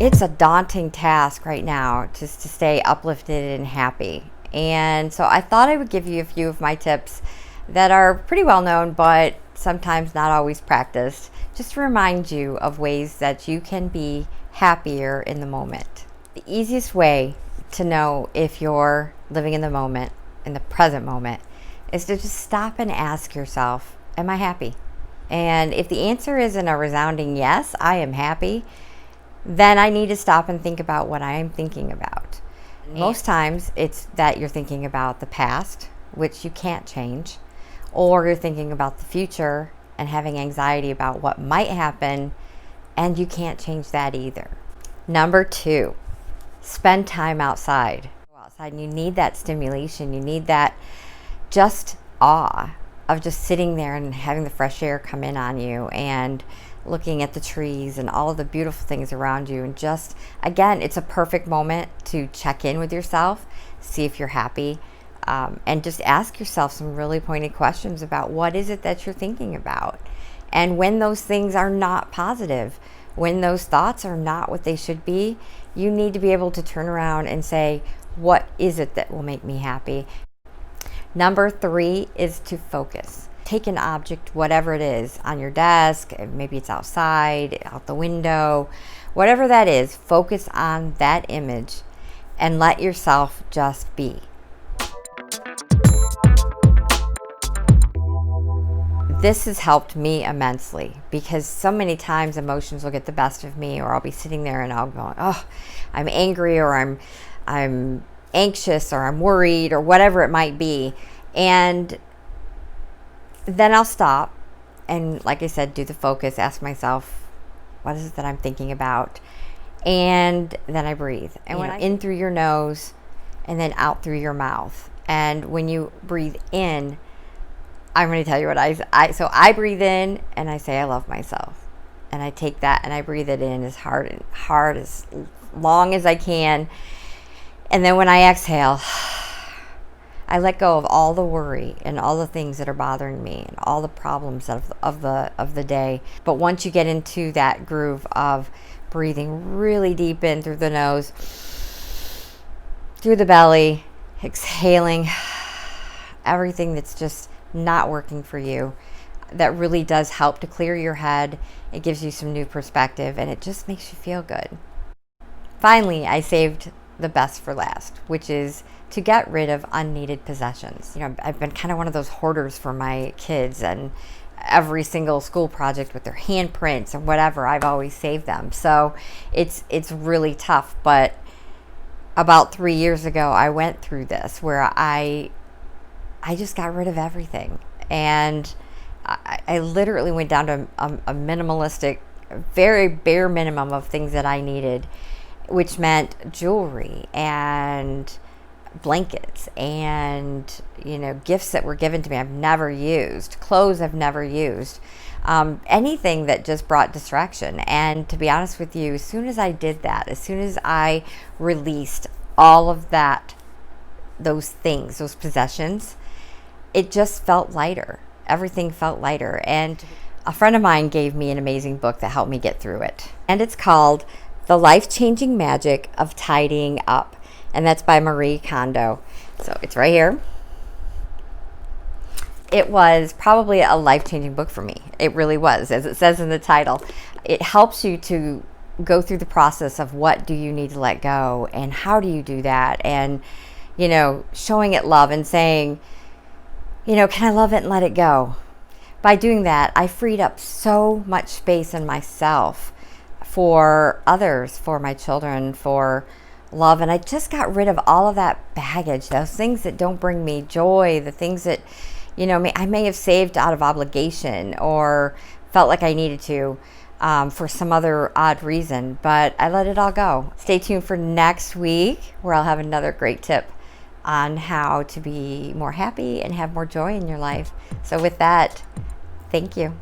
It's a daunting task right now just to stay uplifted and happy. And so I thought I would give you a few of my tips that are pretty well known, but sometimes not always practiced, just to remind you of ways that you can be happier in the moment. The easiest way to know if you're living in the moment, in the present moment, is to just stop and ask yourself, am I happy? And if the answer isn't a resounding yes, I am happy, then I need to stop and think about what I am thinking about. Most times it's that you're thinking about the past, which you can't change, or you're thinking about the future and having anxiety about what might happen, and you can't change that either. Number 2, spend time outside. Go outside, and you need that stimulation. You need that just awe of just sitting there and having the fresh air come in on you and looking at the trees and all of the beautiful things around you. And just, again, it's a perfect moment to check in with yourself, see if you're happy, and just ask yourself some really pointed questions about what is it that you're thinking about. And when those things are not positive, when those thoughts are not what they should be, you need to be able to turn around and say, what is it that will make me happy? Number 3 is to focus. Take an object, whatever it is, on your desk, maybe it's outside, out the window, whatever that is, focus on that image and let yourself just be. This has helped me immensely because so many times emotions will get the best of me, or I'll be sitting there and I'll go, oh, I'm angry, or I'm anxious, or I'm worried, or whatever it might be. And then I'll stop and, like I said, do the focus, ask myself, what is it that I'm thinking about? And then I breathe. And when in through your nose and then out through your mouth. And when you breathe in, I'm going to tell you what I breathe in and I say, I love myself. And I take that and I breathe it in as hard, as long as I can. And then when I exhale, I let go of all the worry and all the things that are bothering me and all the problems of the day. But once you get into that groove of breathing really deep in through the nose, through the belly, exhaling everything that's just not working for you, that really does help to clear your head. It gives you some new perspective and it just makes you feel good. Finally, I saved the best for last, which is to get rid of unneeded possessions. You know, I've been kind of one of those hoarders for my kids, and every single school project with their handprints and whatever, I've always saved them. So it's really tough. But about 3 years ago, I went through this where I just got rid of everything, and I literally went down to a minimalistic, very bare minimum of things that I needed, which meant jewelry and blankets and, you know, gifts that were given to me I've never used, clothes I've never used, anything that just brought distraction. And to be honest with you, as soon as I did that, as soon as I released all of that, those things, those possessions, it just felt lighter. Everything felt lighter. And a friend of mine gave me an amazing book that helped me get through it. And it's called The Life-Changing Magic of Tidying Up. And that's by Marie Kondo. So it's right here. It was probably a life-changing book for me. It really was, as it says in the title. It helps you to go through the process of what do you need to let go and how do you do that, and, you know, showing it love and saying, you know, can I love it and let it go? By doing that, I freed up so much space in myself for others, for my children, for love. And I just got rid of all of that baggage, those things that don't bring me joy, the things that, you know, I may have saved out of obligation or felt like I needed to for some other odd reason, but I let it all go. Stay tuned for next week, where I'll have another great tip on how to be more happy and have more joy in your life. So with that, thank you.